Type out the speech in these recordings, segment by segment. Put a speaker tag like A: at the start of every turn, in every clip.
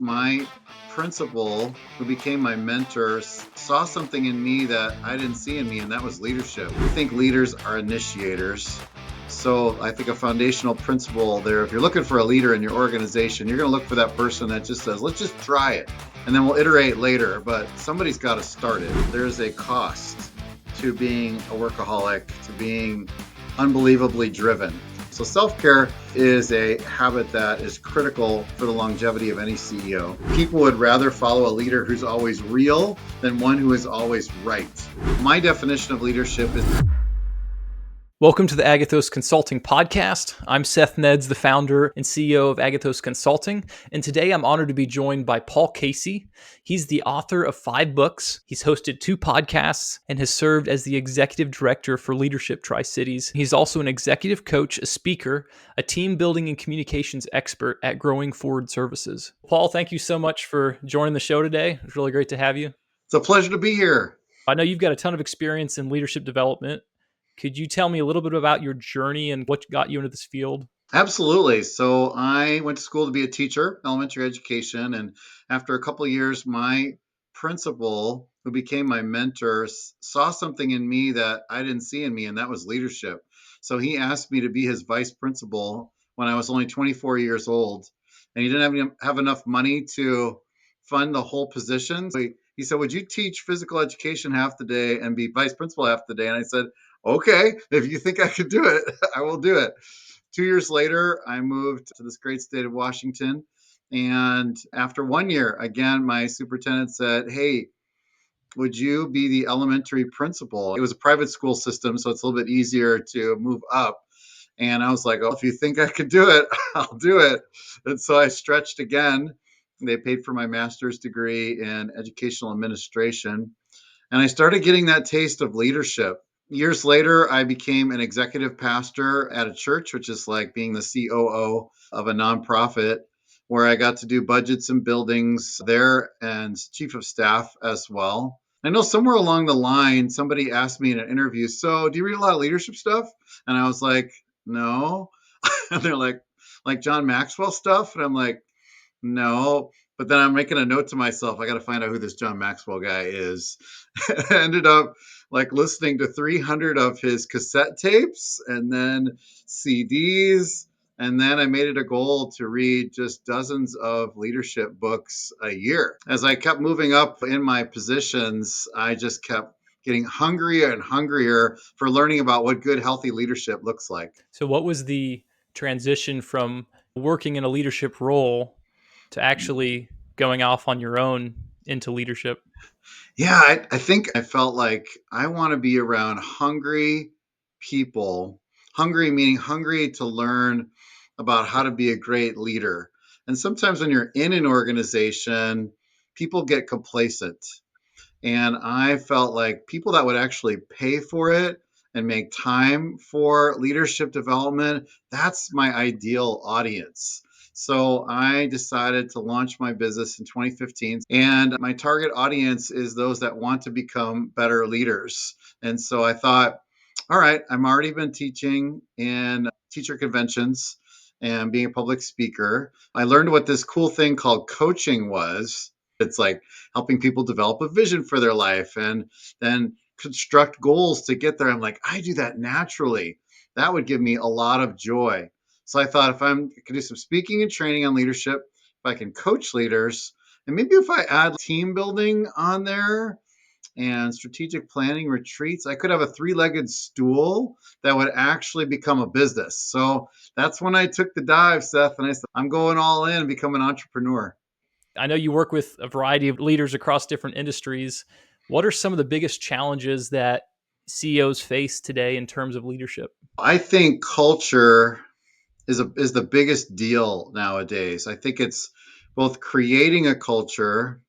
A: My principal, who became my mentor, saw something in me that I didn't see in me, and that was leadership. I think leaders are initiators. So I think a foundational principle there, if you're looking for a leader in your organization, you're going to look for that person that just says, let's just try it. And then we'll iterate later, but somebody's got to start it. There's a cost to being a workaholic, to being unbelievably driven. So self-care is a habit that is critical for the longevity of any CEO. People would rather follow a leader who's always real than one who is always right. My definition of leadership is...
B: Welcome to the Agathos Consulting podcast. I'm Seth Neds, the founder and CEO of Agathos Consulting, and today I'm honored to be joined by Paul Casey. He's the author of 5 books. He's hosted 2 podcasts and has served as the executive director for Leadership Tri-Cities. He's also an executive coach, a speaker, a team building and communications expert at Growing Forward Services. Paul, thank you so much for joining the show today. It's really great to have you.
A: It's a pleasure to be here.
B: I know you've got a ton of experience in leadership development. Could you tell me a little bit about your journey and what got you into this field?
A: Absolutely. So I went to school to be a teacher, elementary education. And after a couple of years, my principal, who became my mentor, saw something in me that I didn't see in me, and that was leadership. So he asked me to be his vice principal when I was only 24 years old. And he didn't have enough money to fund the whole position. So he said, would you teach physical education half the day and be vice principal half the day? And I said, okay, if you think I could do it, I will do it. 2 years later, I moved to this great state of Washington. And after 1 year, again, my superintendent said, hey, would you be the elementary principal? It was a private school system, so it's a little bit easier to move up. And I was like, oh, if you think I could do it, I'll do it. And so I stretched again. They paid for my master's degree in educational administration. And I started getting that taste of leadership. Years later, I became an executive pastor at a church, which is like being the COO of a nonprofit, where I got to do budgets and buildings there and chief of staff as well. I know somewhere along the line, somebody asked me in an interview, so do you read a lot of leadership stuff? And I was like, no. And they're like John Maxwell stuff? And I'm like, no. But then I'm making a note to myself, I got to find out who this John Maxwell guy is. I ended up like listening to 300 of his cassette tapes and then CDs. And then I made it a goal to read just dozens of leadership books a year. As I kept moving up in my positions, I just kept getting hungrier and hungrier for learning about what good, healthy leadership looks like.
B: So, what was the transition from working in a leadership role to actually going off on your own into leadership?
A: Yeah, I think I felt like I want to be around hungry people, hungry meaning hungry to learn about how to be a great leader. And sometimes when you're in an organization, people get complacent. And I felt like people that would actually pay for it and make time for leadership development, that's my ideal audience. So I decided to launch my business in 2015. And my target audience is those that want to become better leaders. And so I thought, all right, I've already been teaching in teacher conventions and being a public speaker. I learned what this cool thing called coaching was. It's like helping people develop a vision for their life and then construct goals to get there. I'm like, I do that naturally. That would give me a lot of joy. So I thought if I can do some speaking and training on leadership, if I can coach leaders, and maybe if I add team building on there and strategic planning retreats, I could have a 3-legged stool that would actually become a business. So that's when I took the dive, Seth, and I said, I'm going all in and become an entrepreneur.
B: I know you work with a variety of leaders across different industries. What are some of the biggest challenges that CEOs face today in terms of leadership?
A: I think culture is the biggest deal nowadays. I think it's both creating a culture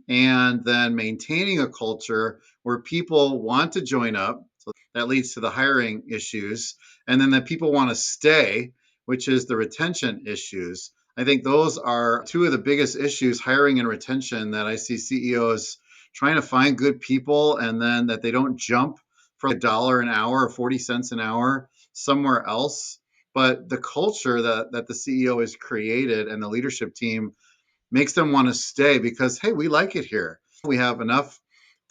A: and then maintaining a culture where people want to join up. So that leads to the hiring issues. And then that people want to stay, which is the retention issues. I think those are 2 of the biggest issues, hiring and retention, that I see CEOs trying to find good people and then that they don't jump for $1 an hour or 40 cents an hour somewhere else. But the culture that the CEO has created and the leadership team makes them want to stay because, hey, we like it here. We have enough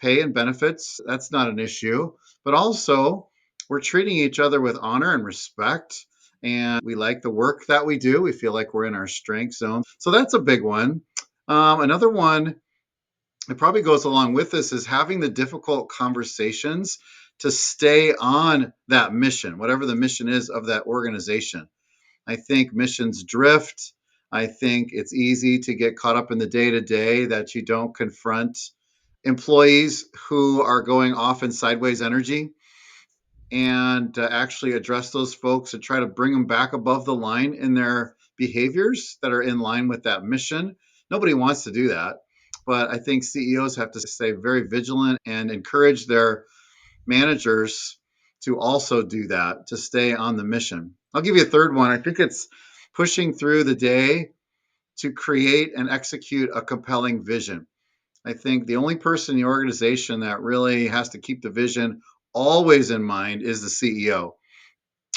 A: pay and benefits. That's not an issue. But also, we're treating each other with honor and respect. And we like the work that we do. We feel like we're in our strength zone. So that's a big one. Another one, it probably goes along with this, is having the difficult conversations to stay on that mission, whatever the mission is of that organization. I think missions drift. I think it's easy to get caught up in the day to day that you don't confront employees who are going off in sideways energy and actually address those folks and try to bring them back above the line in their behaviors that are in line with that mission. Nobody wants to do that. But I think CEOs have to stay very vigilant and encourage their managers to also do that, to stay on the mission. I'll give you a third one. I think it's pushing through the day to create and execute a compelling vision. I think the only person in the organization that really has to keep the vision always in mind is the CEO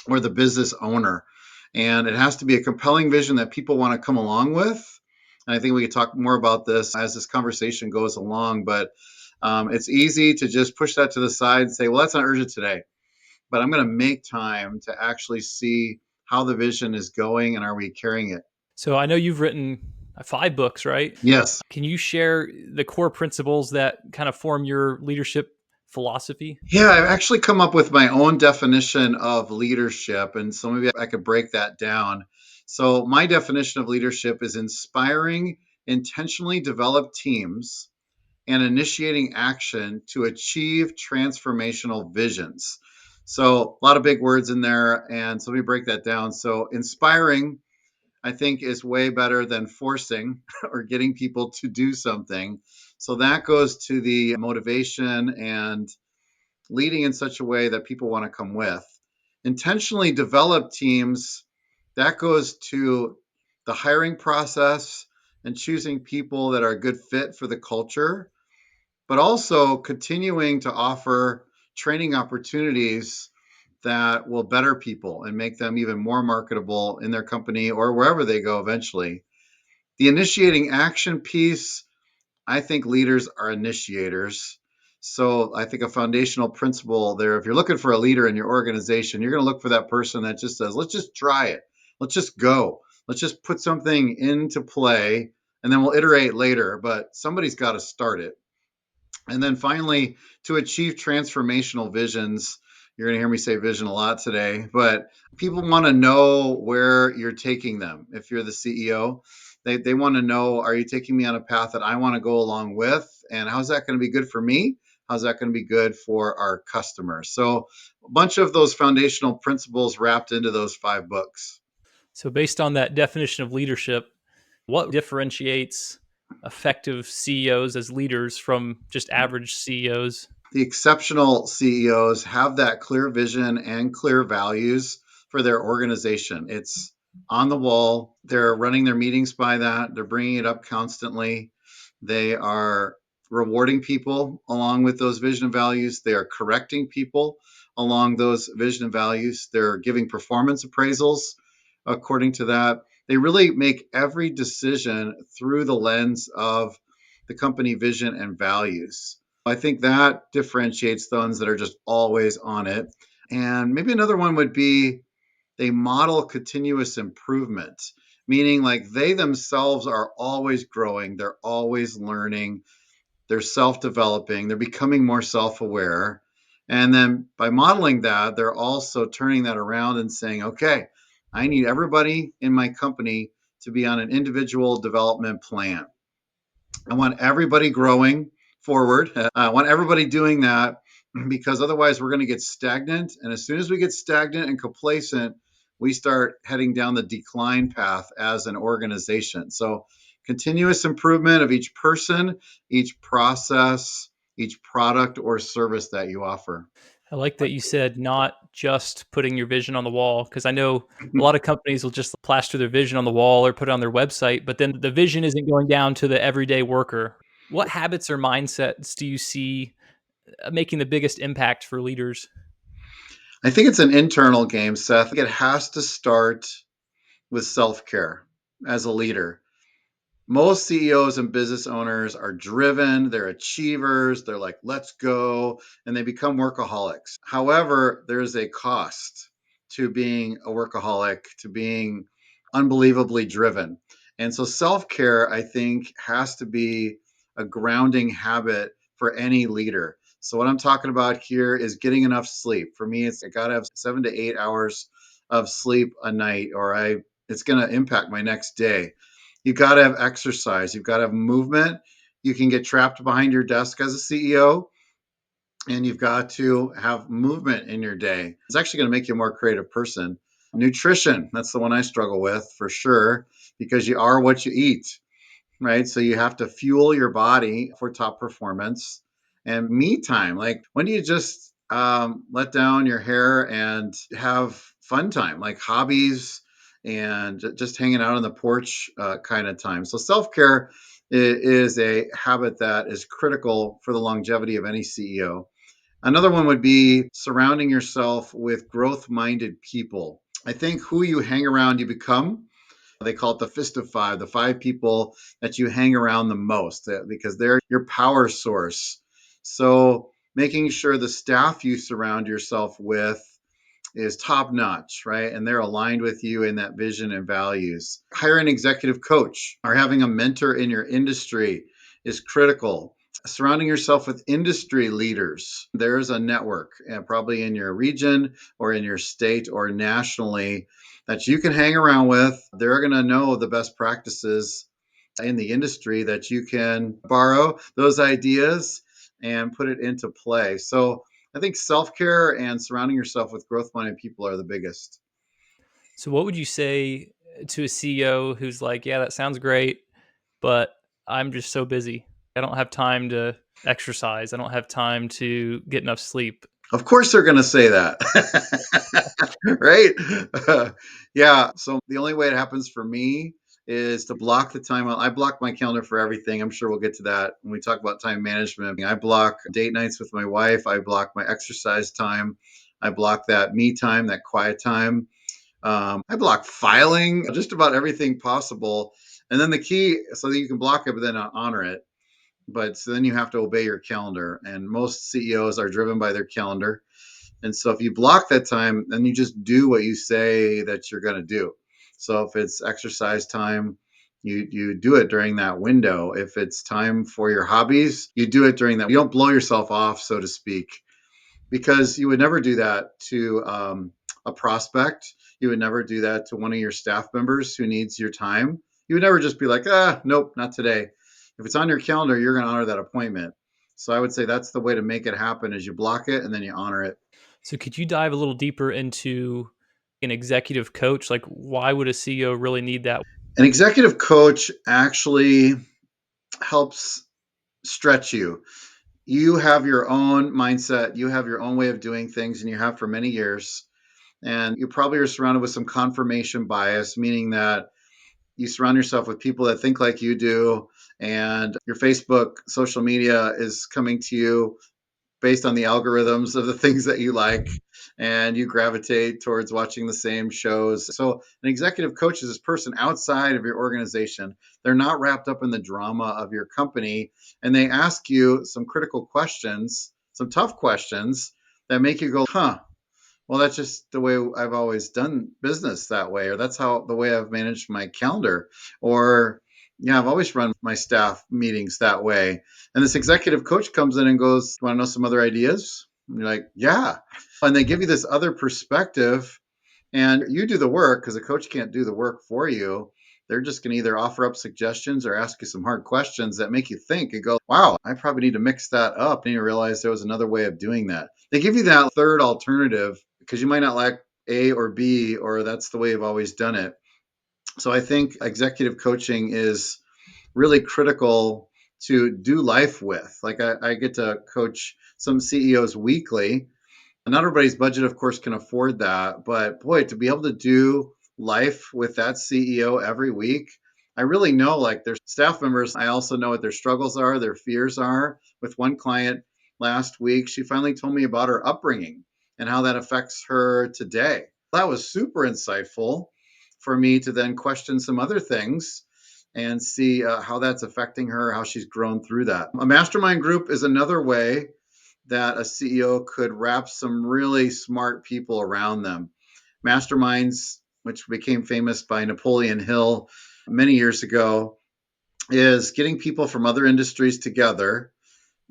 A: or the business owner. And it has to be a compelling vision that people want to come along with. And I think we could talk more about this as this conversation goes along, but it's easy to just push that to the side and say, well, that's not urgent today, but I'm going to make time to actually see how the vision is going and are we carrying it?
B: So I know you've written 5 books, right?
A: Yes.
B: Can you share the core principles that kind of form your leadership philosophy?
A: Yeah, I've actually come up with my own definition of leadership. And so maybe I could break that down. So, my definition of leadership is inspiring, intentionally developed teams and initiating action to achieve transformational visions. So, a lot of big words in there. And so, let me break that down. So, inspiring, I think, is way better than forcing or getting people to do something. So, that goes to the motivation and leading in such a way that people want to come with. Intentionally develop teams, that goes to the hiring process and choosing people that are a good fit for the culture, but also continuing to offer training opportunities that will better people and make them even more marketable in their company or wherever they go eventually. The initiating action piece, I think leaders are initiators. So I think a foundational principle there, if you're looking for a leader in your organization, you're going to look for that person that just says, let's just try it. Let's just go. Let's just put something into play and then we'll iterate later. But somebody's got to start it. And then finally, to achieve transformational visions, you're going to hear me say vision a lot today, but people want to know where you're taking them. If you're the CEO, they want to know, are you taking me on a path that I want to go along with? And how's that going to be good for me? How's that going to be good for our customers? So, a bunch of those foundational principles wrapped into those 5 books.
B: So, based on that definition of leadership, what differentiates effective CEOs as leaders from just average CEOs?
A: The exceptional CEOs have that clear vision and clear values for their organization. It's on the wall. They're running their meetings by that. They're bringing it up constantly. They are rewarding people along with those vision and values. They are correcting people along those vision and values. They're giving performance appraisals according to that. They really make every decision through the lens of the company vision and values. I think that differentiates the ones that are just always on it. And maybe another one would be they model continuous improvement, meaning like they themselves are always growing, they're always learning, they're self developing, they're becoming more self aware. And then by modeling that, they're also turning that around and saying, okay, I need everybody in my company to be on an individual development plan. I want everybody growing forward. I want everybody doing that because otherwise we're going to get stagnant. And as soon as we get stagnant and complacent, we start heading down the decline path as an organization. So, continuous improvement of each person, each process, each product or service that you offer.
B: I like that you said not just putting your vision on the wall, because I know a lot of companies will just plaster their vision on the wall or put it on their website, but then the vision isn't going down to the everyday worker. What habits or mindsets do you see making the biggest impact for leaders?
A: I think it's an internal game, Seth. It has to start with self care as a leader. Most CEOs and business owners are driven, they're achievers, they're like, let's go, and they become workaholics. However, there's a cost to being a workaholic, to being unbelievably driven. And so self care, I think, has to be a grounding habit for any leader. So, what I'm talking about here is getting enough sleep. For me, I got to have 7 to 8 hours of sleep a night, or it's going to impact my next day. You've got to have exercise. You've got to have movement. You can get trapped behind your desk as a CEO, and you've got to have movement in your day. It's actually going to make you a more creative person. Nutrition, that's the one I struggle with for sure, because you are what you eat, right? So you have to fuel your body for top performance. And me time, like when do you just let down your hair and have fun time, like hobbies and just hanging out on the porch kind of time. So self care is a habit that is critical for the longevity of any CEO. Another one would be surrounding yourself with growth minded people. I think who you hang around, you become. They call it the fist of five, the five people that you hang around the most because they're your power source. So making sure the staff you surround yourself with is top notch, right? And they're aligned with you in that vision and values. Hire an executive coach or having a mentor in your industry is critical. Surrounding yourself with industry leaders. There's a network, probably in your region or in your state or nationally, that you can hang around with. They're going to know the best practices in the industry that you can borrow those ideas and put it into play. So I think self care and surrounding yourself with growth minded people are the biggest.
B: So, what would you say to a CEO who's like, yeah, that sounds great, but I'm just so busy. I don't have time to exercise. I don't have time to get enough sleep.
A: Of course, they're going to say that, right? Yeah. So the only way it happens for me is to block the time out. I block my calendar for everything. I'm sure we'll get to that when we talk about time management. I block date nights with my wife. I block my exercise time. I block that me time, that quiet time. I block filing, just about everything possible. And then the key, so that you can block it, but then honor it. But so then you have to obey your calendar. And most CEOs are driven by their calendar. And so if you block that time, then you just do what you say that you're going to do. So if it's exercise time, you do it during that window. If it's time for your hobbies, you do it during that. You don't blow yourself off, so to speak, because you would never do that to a prospect. You would never do that to one of your staff members who needs your time. You would never just be like, nope, not today. If it's on your calendar, you're going to honor that appointment. So I would say that's the way to make it happen is you block it and then you honor it.
B: So, could you dive a little deeper into an executive coach? Like, why would a CEO really need that?
A: An executive coach actually helps stretch you. You have your own mindset, you have your own way of doing things, and you have for many years. And you probably are surrounded with some confirmation bias, meaning that you surround yourself with people that think like you do, and your Facebook, social media is coming to you based on the algorithms of the things that you like, and you gravitate towards watching the same shows. So an executive coach is this person outside of your organization. They're not wrapped up in the drama of your company, and they ask you some critical questions, some tough questions that make you go, huh, well, that's just the way I've always done business that way, or that's how the way I've managed my calendar, or yeah, I've always run my staff meetings that way. And this executive coach comes in and goes, "Want to know some other ideas?" And you're like, "Yeah," and they give you this other perspective, and you do the work because a coach can't do the work for you. They're just going to either offer up suggestions or ask you some hard questions that make you think and go, wow, I probably need to mix that up. And you realize there was another way of doing that. They give you that third alternative because you might not like A or B, or that's the way you've always done it. So I think executive coaching is really critical to do life with. Like I get to coach some CEOs weekly. Not everybody's budget, of course, can afford that. But boy, to be able to do life with that CEO every week, I really know like their staff members. I also know what their struggles are, their fears are. With one client last week, she finally told me about her upbringing and how that affects her today. That was super insightful for me to then question some other things and see how that's affecting her, how she's grown through that. A mastermind group is another way that a CEO could wrap some really smart people around them. Masterminds, which became famous by Napoleon Hill many years ago, is getting people from other industries together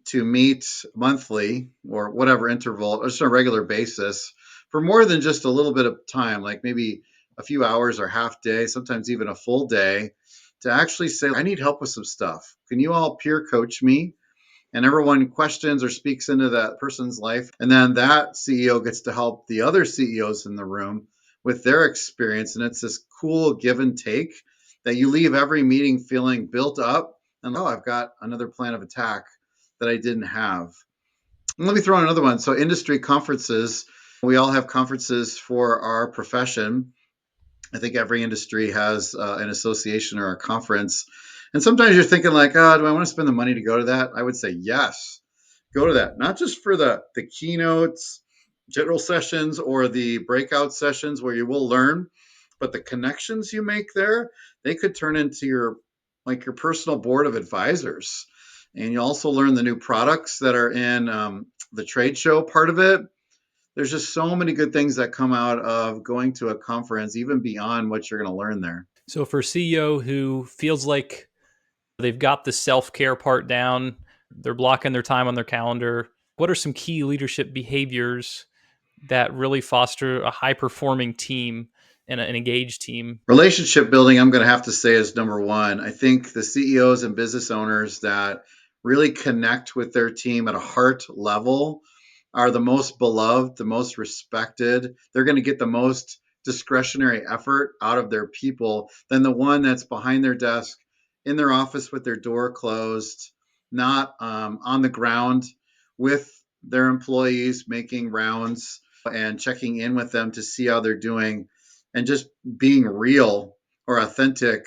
A: to meet monthly or whatever interval, or just on a regular basis for more than just a little bit of time, like maybe a few hours or half day, sometimes even a full day, to actually say, I need help with some stuff. Can you all peer coach me? And everyone questions or speaks into that person's life. And then that CEO gets to help the other CEOs in the room with their experience. And it's this cool give and take that you leave every meeting feeling built up and, oh, I've got another plan of attack that I didn't have. And let me throw in another one. So, industry conferences, we all have conferences for our profession. I think every industry has an association or a conference. And sometimes you're thinking like, oh, do I want to spend the money to go to that? I would say yes, go to that. Not just for the keynotes, general sessions, or the breakout sessions where you will learn, but the connections you make there, they could turn into your personal board of advisors. And you also learn the new products that are in the trade show part of it. There's just so many good things that come out of going to a conference, even beyond what you're going to learn there.
B: So for a CEO who feels like they've got the self-care part down, they're blocking their time on their calendar, what are some key leadership behaviors that really foster a high-performing team and an engaged team?
A: Relationship building, I'm going to have to say, is number one. I think the CEOs and business owners that really connect with their team at a heart level are the most beloved, the most respected. They're going to get the most discretionary effort out of their people than the one that's behind their desk in their office with their door closed, not on the ground with their employees, making rounds and checking in with them to see how they're doing, and just being real or authentic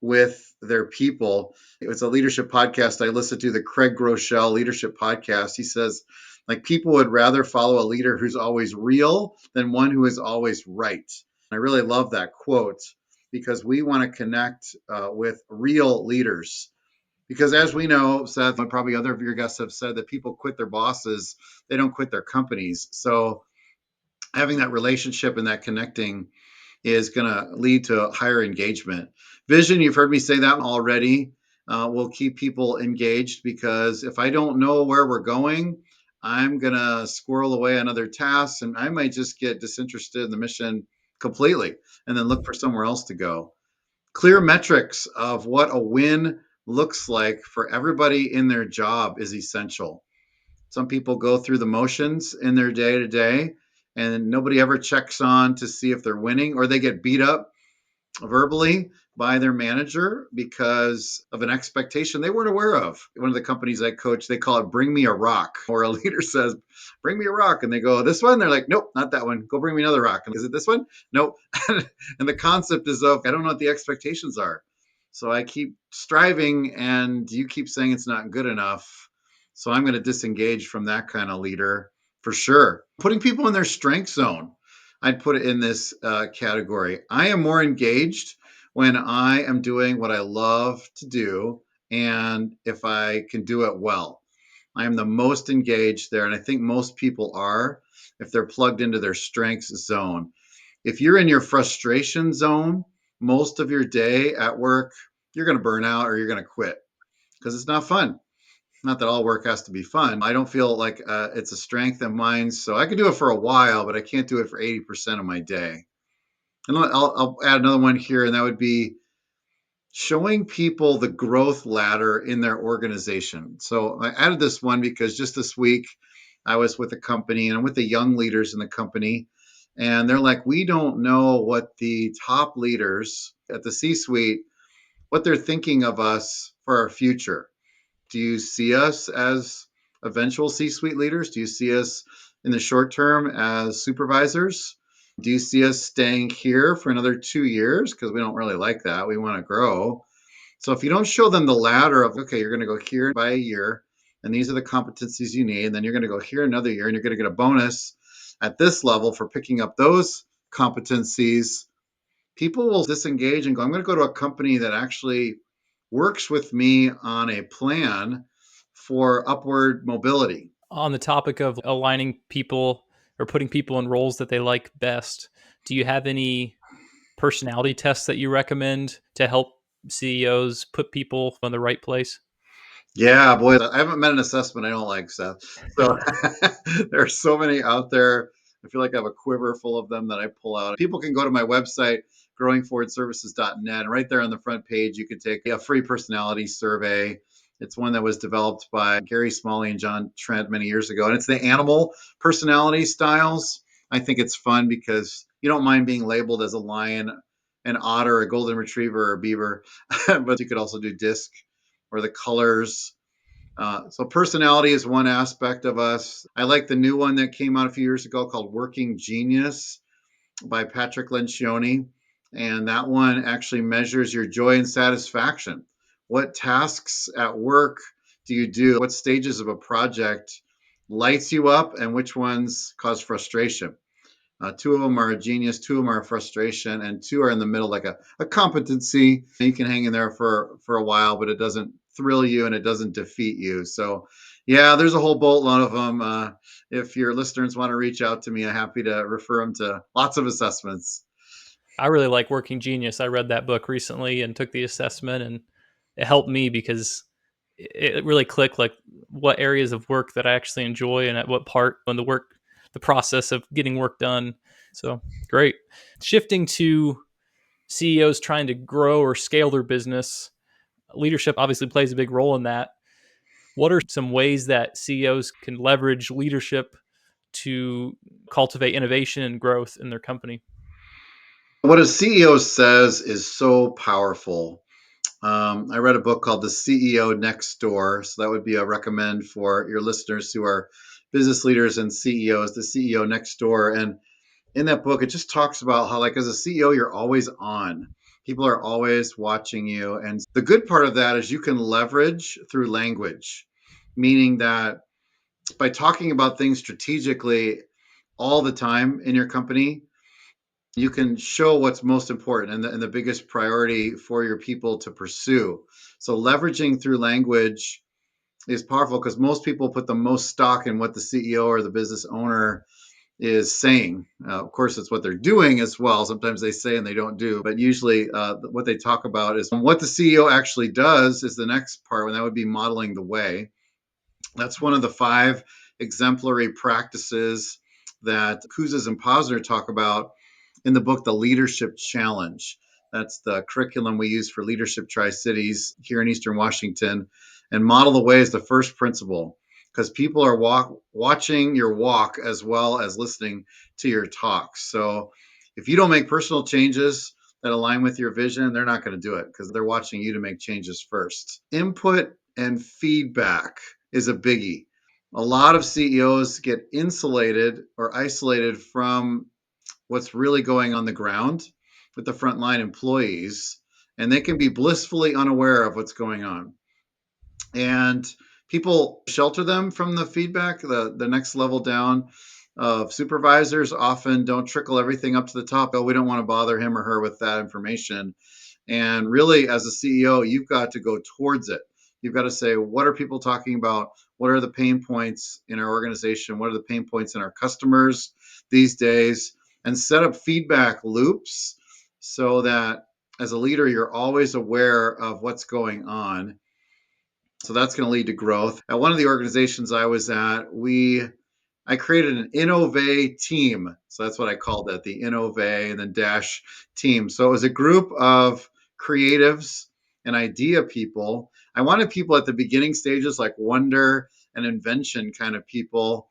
A: with their people. It was a leadership podcast I listened to, the Craig Groeschel leadership podcast. He says, like, people would rather follow a leader who's always real than one who is always right. I really love that quote because we want to connect with real leaders. Because as we know, Seth, and probably other of your guests have said, that people quit their bosses, they don't quit their companies. So having that relationship and that connecting is going to lead to higher engagement. Vision, you've heard me say that already, will keep people engaged, because if I don't know where we're going, I'm going to squirrel away on other tasks and I might just get disinterested in the mission completely and then look for somewhere else to go. Clear metrics of what a win looks like for everybody in their job is essential. Some people go through the motions in their day to day, and nobody ever checks on to see if they're winning, or they get beat up verbally by their manager because of an expectation they weren't aware of. One of the companies I coach, they call it bring me a rock, or a leader says, bring me a rock. And they go, this one? They're like, nope, not that one. Go bring me another rock. And is it this one? Nope. And the concept is of, I don't know what the expectations are. So I keep striving and you keep saying it's not good enough. So I'm going to disengage from that kind of leader for sure. Putting people in their strength zone, I'd put it in this category. I am more engaged when I am doing what I love to do, and if I can do it well. I am the most engaged there, and I think most people are if they're plugged into their strengths zone. If you're in your frustration zone most of your day at work, you're going to burn out or you're going to quit because it's not fun. Not that all work has to be fun. I don't feel like it's a strength of mine. So I could do it for a while, but I can't do it for 80% of my day. And I'll add another one here, and that would be showing people the growth ladder in their organization. So I added this one because just this week I was with a company and I'm with the young leaders in the company. And they're like, we don't know what the top leaders at the C suite, what they're thinking of us for our future. Do you see us as eventual C-suite leaders? Do you see us in the short term as supervisors? Do you see us staying here for another 2 years? Because we don't really like that. We want to grow. So if you don't show them the ladder of, okay, you're going to go here by a year, and these are the competencies you need, and then you're going to go here another year, and you're going to get a bonus at this level for picking up those competencies, people will disengage and go, I'm going to go to a company that actually works with me on a plan for upward mobility.
B: On the topic of aligning people or putting people in roles that they like best, do you have any personality tests that you recommend to help CEOs put people in the right place?
A: Yeah, boy, I haven't met an assessment I don't like, Seth. So there are so many out there. I feel like I have a quiver full of them that I pull out. People can go to my website, growingforwardservices.net, and right there on the front page, you can take a free personality survey. It's one that was developed by Gary Smalley and John Trent many years ago, and it's the animal personality styles. I think it's fun because you don't mind being labeled as a lion, an otter, a golden retriever, or a beaver, but you could also do disc or the colors. So personality is one aspect of us. I like the new one that came out a few years ago called Working Genius by Patrick Lencioni. And that one actually measures your joy and satisfaction. What tasks at work do you do? What stages of a project lights you up and which ones cause frustration? Two of them are a genius, two of them are a frustration, and two are in the middle, like a competency. You can hang in there for a while, but it doesn't thrill you and it doesn't defeat you. So, yeah, there's a whole boatload of them. If your listeners want to reach out to me, I'm happy to refer them to lots of assessments.
B: I really like Working Genius. I read that book recently and took the assessment, and it helped me because it really clicked like what areas of work that I actually enjoy and at what part on the process of getting work done. So great. Shifting to CEOs trying to grow or scale their business, leadership obviously plays a big role in that. What are some ways that CEOs can leverage leadership to cultivate innovation and growth in their company?
A: What a CEO says is so powerful. I read a book called The CEO Next Door. So that would be a recommend for your listeners who are business leaders and CEOs, the CEO Next Door. And in that book, it just talks about how, like, as a CEO, you're always on. People are always watching you. And the good part of that is you can leverage through language, meaning that by talking about things strategically all the time in your company, you can show what's most important and the biggest priority for your people to pursue. So, leveraging through language is powerful because most people put the most stock in what the CEO or the business owner is saying. Of course, it's what they're doing as well. Sometimes they say and they don't do, but usually what they talk about is what the CEO actually does is the next part, and that would be modeling the way. That's one of the five exemplary practices that Kouzes and Posner talk about in the book, The Leadership Challenge. That's the curriculum we use for Leadership Tri Cities here in Eastern Washington. And model the way is the first principle because people are watching your walk as well as listening to your talks. So if you don't make personal changes that align with your vision, they're not going to do it because they're watching you to make changes first. Input and feedback is a biggie. A lot of CEOs get insulated or isolated from what's really going on the ground with the frontline employees, and they can be blissfully unaware of what's going on. And people shelter them from the feedback. The next level down of supervisors often don't trickle everything up to the top. Oh, we don't want to bother him or her with that information. And really, as a CEO, you've got to go towards it. You've got to say, what are people talking about? What are the pain points in our organization? What are the pain points in our customers these days? And set up feedback loops so that as a leader, you're always aware of what's going on. So that's going to lead to growth. At one of the organizations I was at, I created an Innovate team. So that's what I called that, the Innovate and then dash team. So it was a group of creatives and idea people. I wanted people at the beginning stages, like wonder and invention kind of people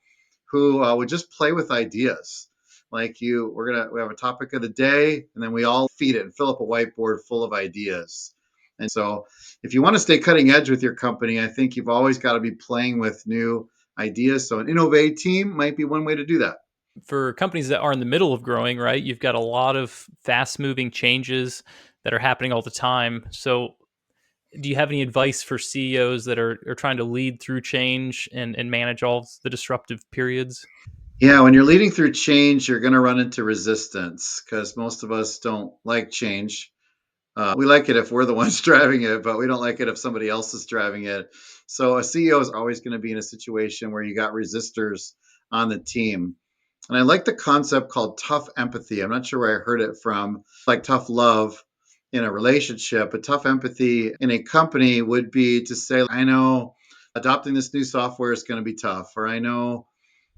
A: who would just play with ideas. Like we have a topic of the day, and then we all feed it and fill up a whiteboard full of ideas. And so, if you want to stay cutting edge with your company, I think you've always got to be playing with new ideas. So an innovate team might be one way to do that.
B: For companies that are in the middle of growing, right, you've got a lot of fast moving changes that are happening all the time. So, do you have any advice for CEOs that are trying to lead through change and manage all the disruptive periods?
A: Yeah, when you're leading through change, you're going to run into resistance because most of us don't like change. We like it if we're the ones driving it, but we don't like it if somebody else is driving it. So a CEO is always going to be in a situation where you got resistors on the team. And I like the concept called tough empathy. I'm not sure where I heard it from, like tough love in a relationship, but tough empathy in a company would be to say, I know adopting this new software is going to be tough, or I know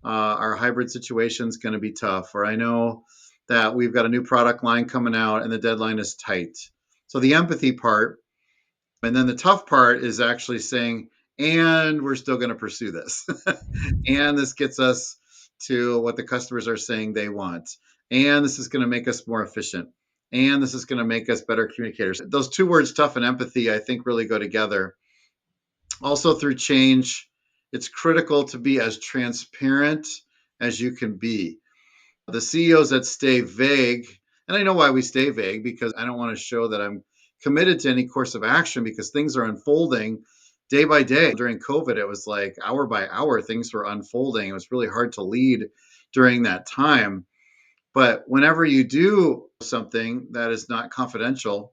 A: our hybrid situation is going to be tough, or I know that we've got a new product line coming out and the deadline is tight. So the empathy part, and then the tough part is actually saying, and we're still going to pursue this. And this gets us to what the customers are saying they want. And this is going to make us more efficient. And this is going to make us better communicators. Those two words, tough and empathy, I think really go together. Also, through change, it's critical to be as transparent as you can be. The CEOs that stay vague, and I know why we stay vague, because I don't want to show that I'm committed to any course of action because things are unfolding day by day. During COVID, it was like hour by hour, things were unfolding. It was really hard to lead during that time. But whenever you do something that is not confidential,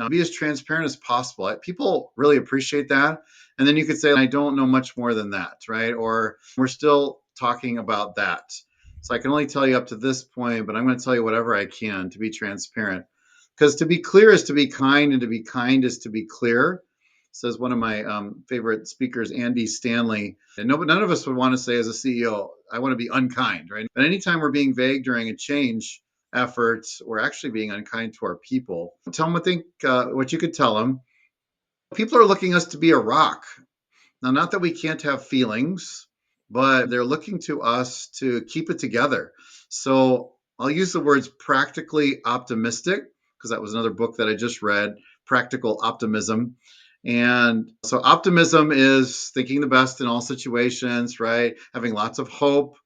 A: be as transparent as possible. People really appreciate that. And then you could say, I don't know much more than that, right? Or we're still talking about that. So I can only tell you up to this point, but I'm going to tell you whatever I can to be transparent. Because to be clear is to be kind, and to be kind is to be clear, says one of my favorite speakers, Andy Stanley. And none of us would want to say as a CEO, I want to be unkind, right? But anytime we're being vague during a change, efforts, we're actually being unkind to our people. Tell them, I think, what you could tell them. People are looking us to be a rock. Now, not that we can't have feelings, but they're looking to us to keep it together. So I'll use the words practically optimistic, because that was another book that I just read, Practical Optimism. And so optimism is thinking the best in all situations, right? Having lots of hope,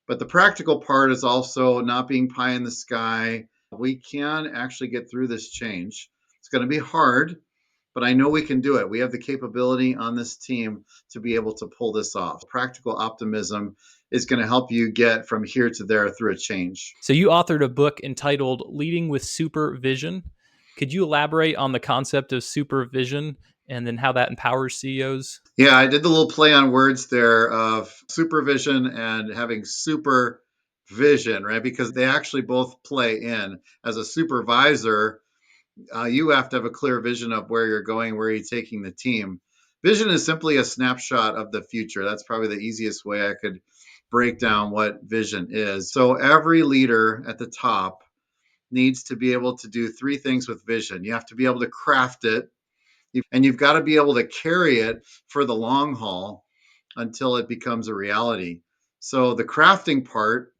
A: but the practical part is also not being pie in the sky. We can actually get through this change. It's going to be hard, but I know we can do it. We have the capability on this team to be able to pull this off. Practical optimism is going to help you get from here to there through a change.
B: So you authored a book entitled Leading with Supervision. Could you elaborate on the concept of supervision and then how that empowers CEOs?
A: Yeah, I did the little play on words there of supervision and having super vision, right? Because they actually both play in. As a supervisor, you have to have a clear vision of where you're going, where you're taking the team. Vision is simply a snapshot of the future. That's probably the easiest way I could break down what vision is. So every leader at the top needs to be able to do three things with vision. You have to be able to craft it, and you've got to be able to carry it for the long haul until it becomes a reality. So the crafting part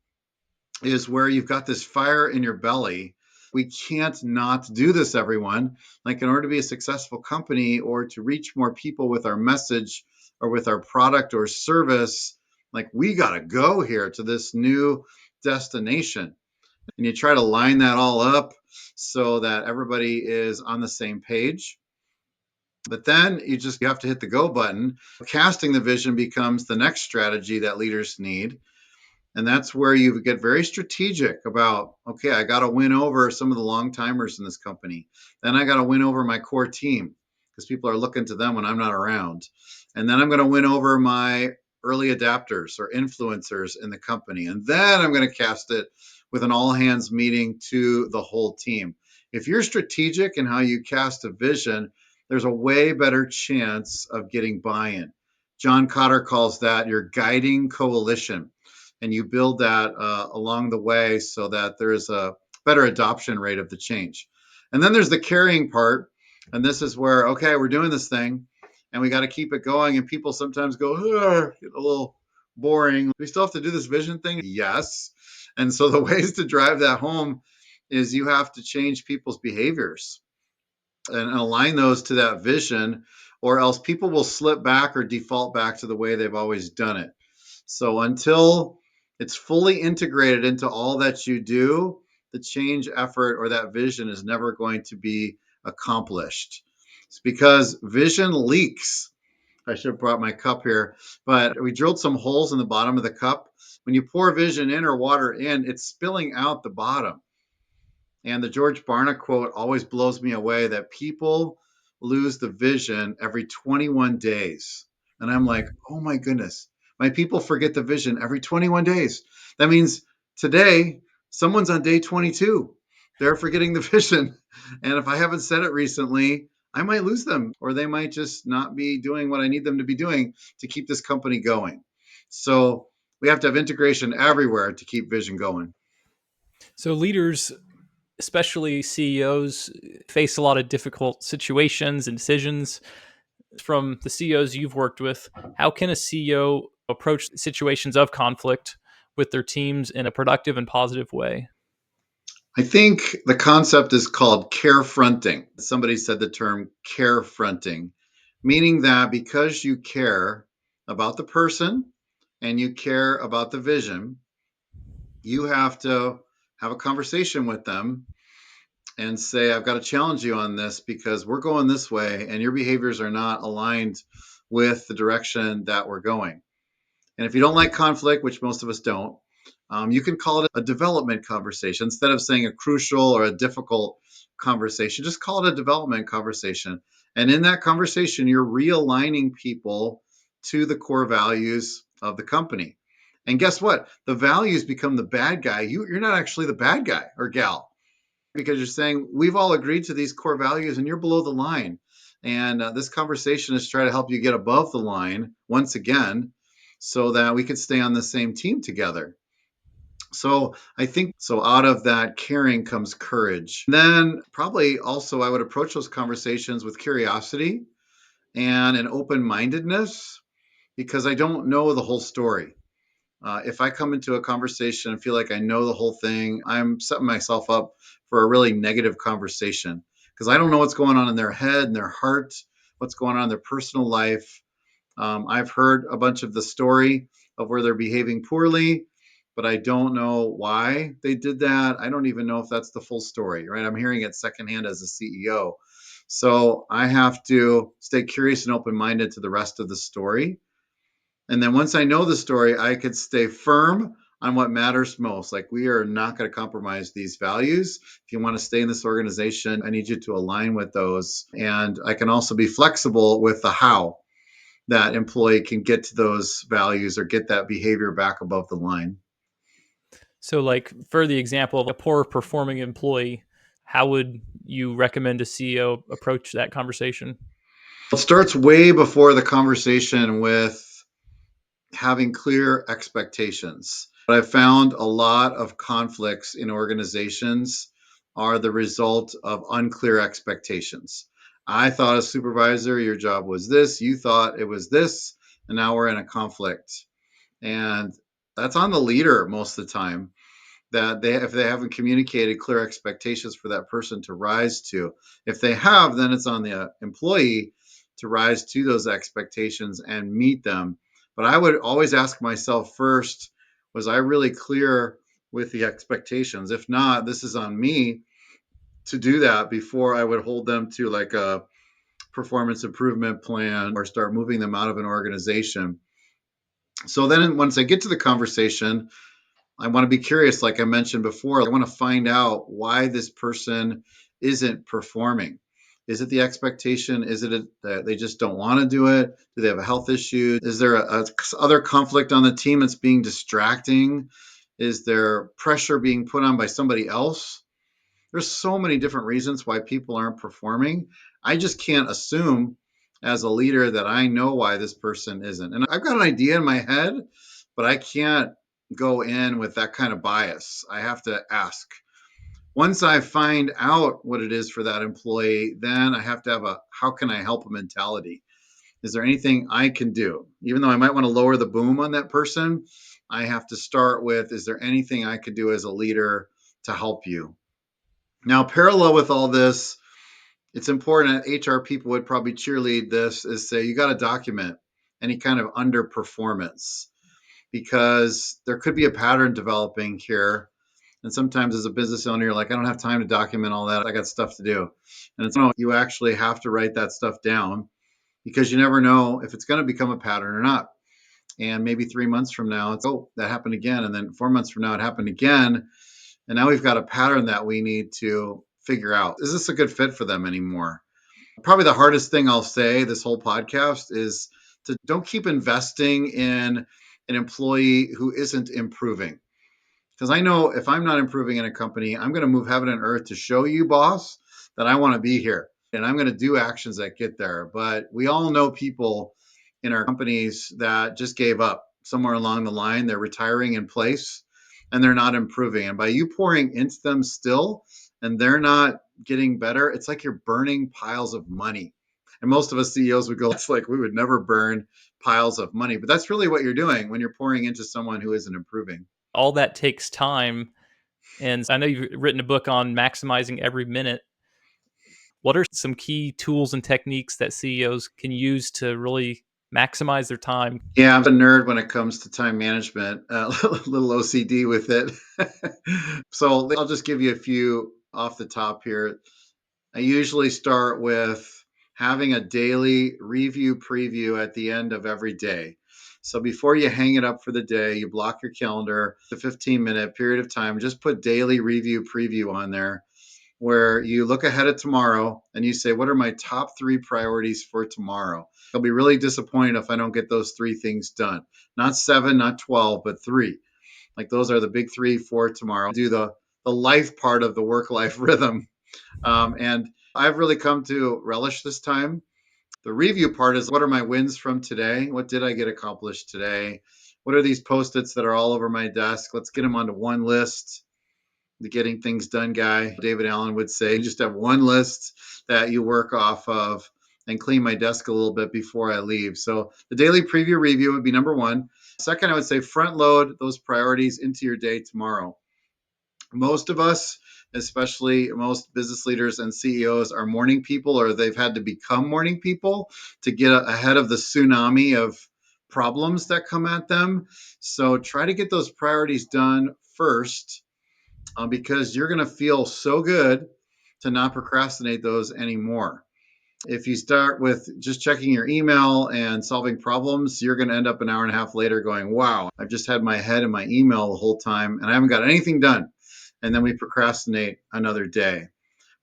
A: is where you've got this fire in your belly. We can't not do this, everyone. Like, in order to be a successful company or to reach more people with our message or with our product or service, like, we got to go here to this new destination. And you try to line that all up so that everybody is on the same page. But then you have to hit the go button. Casting the vision becomes the next strategy that leaders need. And that's where you get very strategic about, okay, I got to win over some of the long timers in this company. Then I got to win over my core team because people are looking to them when I'm not around. And then I'm going to win over my early adapters or influencers in the company. And then I'm going to cast it with an all hands meeting to the whole team. If you're strategic in how you cast a vision, there's a way better chance of getting buy in. John Cotter calls that your guiding coalition, and you build that along the way so that there is a better adoption rate of the change. And then there's the carrying part, and this is where, okay, we're doing this thing, and we got to keep it going. And people sometimes go, get a little boring. We still have to do this vision thing. Yes. And so the ways to drive that home is you have to change people's behaviors and align those to that vision, or else people will slip back or default back to the way they've always done it. So until it's fully integrated into all that you do, the change effort or that vision is never going to be accomplished. It's because vision leaks. I should have brought my cup here, but we drilled some holes in the bottom of the cup. When you pour vision in or water in, it's spilling out the bottom. And the George Barna quote always blows me away that people lose the vision every 21 days. And I'm like, oh my goodness, my people forget the vision every 21 days. That means today, someone's on day 22. They're forgetting the vision. And if I haven't said it recently, I might lose them, or they might just not be doing what I need them to be doing to keep this company going. So we have to have integration everywhere to keep vision going.
B: So leaders, especially CEOs, face a lot of difficult situations and decisions. From the CEOs you've worked with, how can a CEO approach situations of conflict with their teams in a productive and positive way?
A: I think the concept is called care fronting. Somebody said the term care fronting, meaning that because you care about the person and you care about the vision, you have to have a conversation with them and say, I've got to challenge you on this because we're going this way and your behaviors are not aligned with the direction that we're going. And if you don't like conflict, which most of us don't, you can call it a development conversation instead of saying a crucial or a difficult conversation. Just call it a development conversation. And in that conversation, you're realigning people to the core values of the company. And guess what? The values become the bad guy. You're not actually the bad guy or gal because you're saying we've all agreed to these core values and you're below the line. And this conversation is trying to help you get above the line once again so that we could stay on the same team together. So I think so out of that caring comes courage. Then probably also I would approach those conversations with curiosity and an open-mindedness because I don't know the whole story. If I come into a conversation and feel like I know the whole thing, I'm setting myself up for a really negative conversation because I don't know what's going on in their head and their heart, what's going on in their personal life. I've heard a bunch of the story of where they're behaving poorly, but I don't know why they did that. I don't even know if that's the full story, right? I'm hearing it secondhand as a CEO. So I have to stay curious and open minded to the rest of the story. And then once I know the story, I could stay firm on what matters most. Like, we are not going to compromise these values. If you want to stay in this organization, I need you to align with those. And I can also be flexible with the how that employee can get to those values or get that behavior back above the line.
B: So, like for the example of a poor performing employee, how would you recommend a CEO approach that conversation?
A: It starts way before the conversation with having clear expectations. I've found a lot of conflicts in organizations are the result of unclear expectations. I thought as supervisor, your job was this, you thought it was this, and now we're in a conflict. And that's on the leader most of the time that they if they haven't communicated clear expectations for that person to rise to. If they have, then it's on the employee to rise to those expectations and meet them. But I would always ask myself first, was I really clear with the expectations? If not, this is on me to do that before I would hold them to like a performance improvement plan or start moving them out of an organization. So then once I get to the conversation, I want to be curious, like I mentioned before. I want to find out why this person isn't performing. Is it the expectation? Is it that they just don't want to do it? Do they have a health issue? Is there a other conflict on the team that's being distracting? Is there pressure being put on by somebody else? There's so many different reasons why people aren't performing. I just can't assume as a leader that I know why this person isn't. And I've got an idea in my head, but I can't go in with that kind of bias. I have to ask. Once I find out what it is for that employee, then I have to have a how can I help mentality. Is there anything I can do? Even though I might want to lower the boom on that person, I have to start with, is there anything I could do as a leader to help you? Now, parallel with all this, it's important that HR people would probably cheerlead this is say, you got to document any kind of underperformance because there could be a pattern developing here. And sometimes as a business owner, you're like, I don't have time to document all that. I got stuff to do. And it's no, you actually have to write that stuff down because you never know if it's going to become a pattern or not. And maybe 3 months from now, it's, oh, that happened again. And then 4 months from now, it happened again. And now we've got a pattern that we need to figure out. Is this a good fit for them anymore? Probably the hardest thing I'll say this whole podcast is to don't keep investing in an employee who isn't improving. Because I know if I'm not improving in a company, I'm going to move heaven and earth to show you, boss, that I want to be here. And I'm going to do actions that get there. But we all know people in our companies that just gave up somewhere along the line. They're retiring in place and they're not improving. And by you pouring into them still and they're not getting better, it's like you're burning piles of money. And most of us CEOs would go, it's like we would never burn piles of money. But that's really what you're doing when you're pouring into someone who isn't improving.
B: All that takes time. And I know you've written a book on maximizing every minute. What are some key tools and techniques that CEOs can use to really maximize their time?
A: Yeah, I'm a nerd when it comes to time management, a little OCD with it. So I'll just give you a few off the top here. I usually start with having a daily review preview at the end of every day. So before you hang it up for the day, you block your calendar, a 15-minute period of time, just put daily review preview on there where you look ahead at tomorrow and you say, what are my top three priorities for tomorrow? I'll be really disappointed if I don't get those three things done. Not seven, not 12, but three. Like those are the big three for tomorrow. Do the life part of the work life rhythm. And I've really come to relish this time. The review part is what are my wins from today? What did I get accomplished today? What are these post-its that are all over my desk? Let's get them onto one list. The getting things done guy, David Allen would say, you just have one list that you work off of and clean my desk a little bit before I leave. So the daily preview review would be number one. Second, I would say front load those priorities into your day tomorrow. Most of us, especially most business leaders and CEOs, are morning people or they've had to become morning people to get ahead of the tsunami of problems that come at them. So try to get those priorities done first because you're going to feel so good to not procrastinate those anymore. If you start with just checking your email and solving problems, you're going to end up an hour and a half later going, wow, I've just had my head in my email the whole time and I haven't got anything done. And then we procrastinate another day.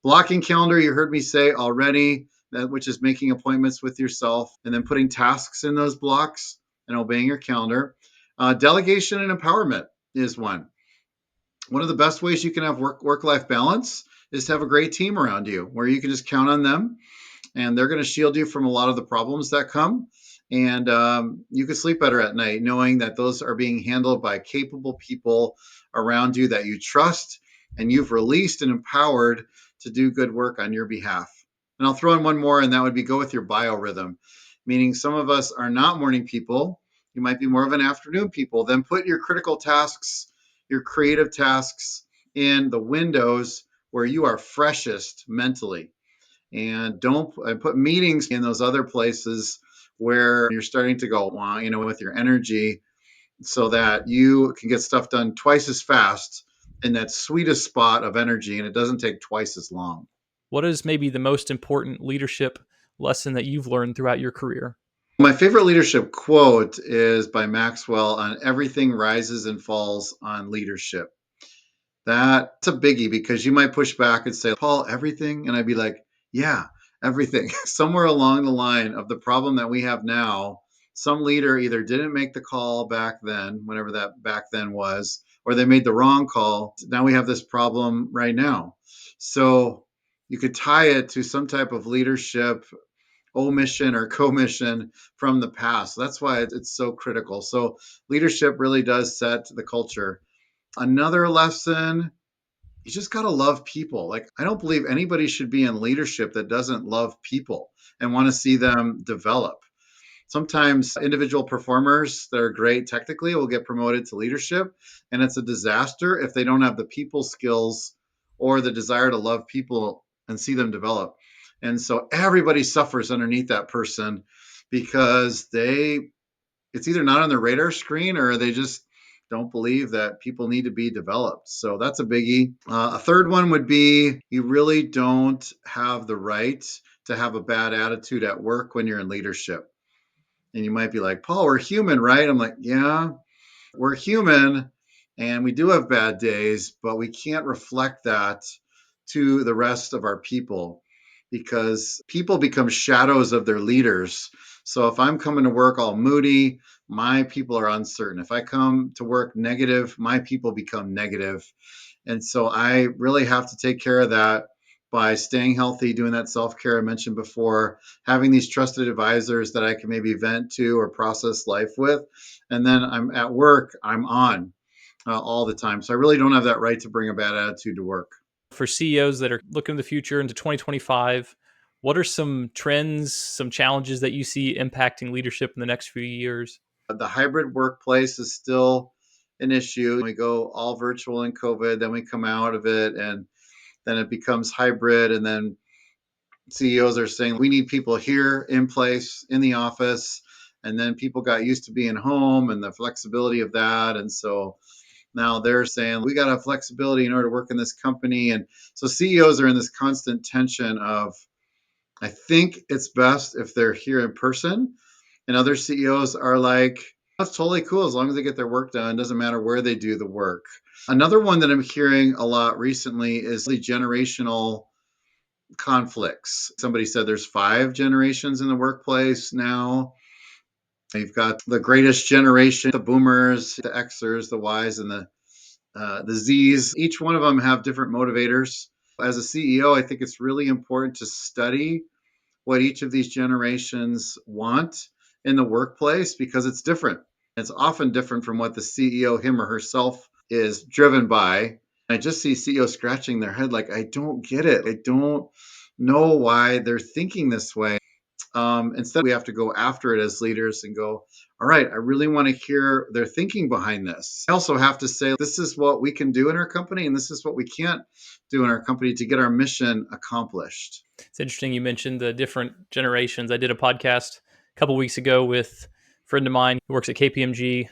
A: Blocking calendar, you heard me say already, which is making appointments with yourself and then putting tasks in those blocks and obeying your calendar. Delegation and empowerment is one. One of the best ways you can have work life balance is to have a great team around you where you can just count on them and they're going to shield you from a lot of the problems that come. And you can sleep better at night knowing that those are being handled by capable people around you that you trust and you've released and empowered to do good work on your behalf. And I'll throw in one more, and that would be go with your biorhythm, meaning some of us are not morning people. You might be more of an afternoon people. Then put your critical tasks, your creative tasks in the windows where you are freshest mentally and don't put meetings in those other places where you're starting to go, wow, with your energy so that you can get stuff done twice as fast in that sweetest spot of energy and it doesn't take twice as long.
B: What is maybe the most important leadership lesson that you've learned throughout your career?
A: My favorite leadership quote is by Maxwell on everything rises and falls on leadership. That's a biggie because you might push back and say, Paul, everything? And I'd be like, yeah, everything. Somewhere along the line of the problem that we have now, some leader either didn't make the call back then, whenever that back then was, or they made the wrong call. Now we have this problem right now. So you could tie it to some type of leadership omission or commission from the past. That's why it's so critical. So leadership really does set the culture. Another lesson, you just got to love people. Like, I don't believe anybody should be in leadership that doesn't love people and want to see them develop. Sometimes individual performers that are great technically will get promoted to leadership, and it's a disaster if they don't have the people skills or the desire to love people and see them develop. And so everybody suffers underneath that person because it's either not on their radar screen or they just don't believe that people need to be developed. So that's a biggie. A third one would be you really don't have the right to have a bad attitude at work when you're in leadership. And you might be like, Paul, we're human, right? I'm like, yeah, we're human, And we do have bad days, but we can't reflect that to the rest of our people because people become shadows of their leaders. So if I'm coming to work all moody, my people are uncertain. If I come to work negative, my people become negative. And so I really have to take care of that by staying healthy, doing that self care I mentioned before, having these trusted advisors that I can maybe vent to or process life with. And then I'm at work, I'm on all the time. So I really don't have that right to bring a bad attitude to work.
B: For CEOs that are looking in the future into 2025, what are some trends, some challenges that you see impacting leadership in the next few years?
A: The hybrid workplace is still an issue. We go all virtual in COVID, then we come out of it, and then it becomes hybrid. And then CEOs are saying we need people here in place in the office. And then people got used to being home and the flexibility of that. And so now they're saying we got to have flexibility in order to work in this company. And so CEOs are in this constant tension of, I think it's best if they're here in person. And other CEOs are like, that's totally cool as long as they get their work done. Doesn't matter where they do the work. Another one that I'm hearing a lot recently is the generational conflicts. Somebody said there's 5 generations in the workplace now. You've got the greatest generation, the boomers, the Xers, the Ys, and the Z's. Each one of them have different motivators. As a CEO, I think it's really important to study what each of these generations want in the workplace because it's different. It's often different from what the CEO, him or herself, is driven by. I just see CEOs scratching their head like, I don't get it. I don't know why they're thinking this way. Instead, we have to go after it as leaders and go, all right, I really want to hear their thinking behind this. I also have to say, this is what we can do in our company, and this is what we can't do in our company to get our mission accomplished.
B: It's interesting you mentioned the different generations. I did a podcast a couple weeks ago with a friend of mine who works at KPMG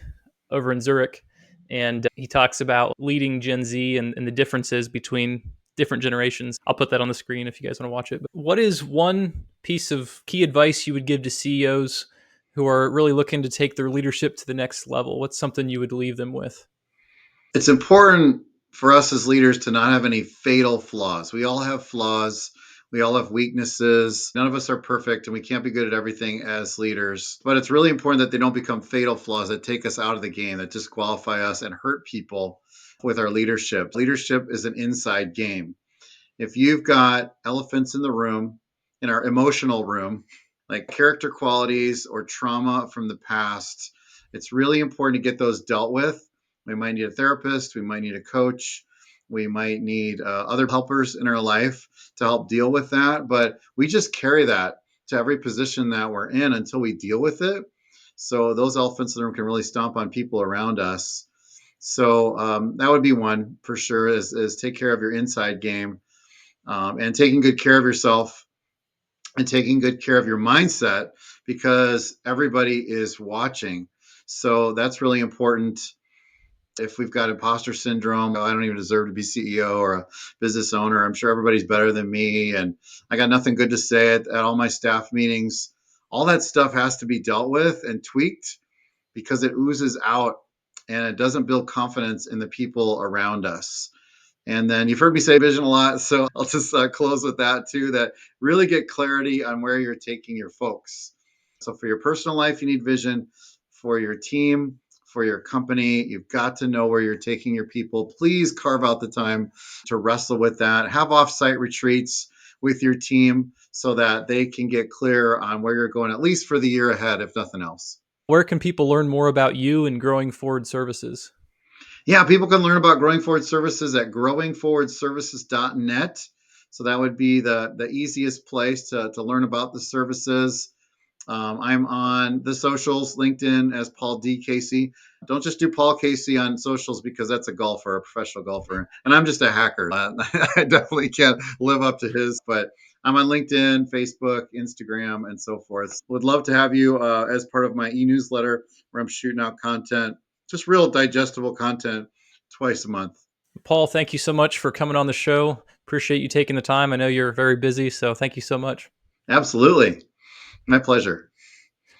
B: over in Zurich, and he talks about leading Gen Z and the differences between different generations. I'll put that on the screen if you guys want to watch it. But what is one piece of key advice you would give to CEOs who are really looking to take their leadership to the next level? What's something you would leave them with?
A: It's important for us as leaders to not have any fatal flaws. We all have flaws. We all have weaknesses. None of us are perfect and we can't be good at everything as leaders. But it's really important that they don't become fatal flaws that take us out of the game, that disqualify us and hurt people with our leadership. Leadership is an inside game. If you've got elephants in the room, in our emotional room, like character qualities or trauma from the past, it's really important to get those dealt with. We might need a therapist, we might need a coach, we might need other helpers in our life to help deal with that. But we just carry that to every position that we're in until we deal with it. So those elephants in the room can really stomp on people around us. So that would be one for sure is take care of your inside game and taking good care of yourself and taking good care of your mindset because everybody is watching. So that's really important. If we've got imposter syndrome, I don't even deserve to be CEO or a business owner. I'm sure everybody's better than me. And I got nothing good to say at all my staff meetings. All that stuff has to be dealt with and tweaked because it oozes out and it doesn't build confidence in the people around us. And then you've heard me say vision a lot, so I'll just close with that too. That really get clarity on where you're taking your folks. So for your personal life, you need vision. For your team, for your company, you've got to know where you're taking your people. Please carve out the time to wrestle with that. Have offsite retreats with your team so that they can get clear on where you're going, at least for the year ahead, if nothing else.
B: Where can people learn more about you and Growing Forward Services?
A: Yeah, people can learn about Growing Forward Services at growingforwardservices.net. So that would be the easiest place to learn about the services. I'm on the socials, LinkedIn as Paul D. Casey. Don't just do Paul Casey on socials because that's a golfer, a professional golfer. And I'm just a hacker. I definitely can't live up to his, but I'm on LinkedIn, Facebook, Instagram, and so forth. Would love to have you as part of my e-newsletter where I'm shooting out content, just real digestible content twice a month.
B: Paul, thank you so much for coming on the show. Appreciate you taking the time. I know you're very busy, so thank you so much.
A: Absolutely. My pleasure.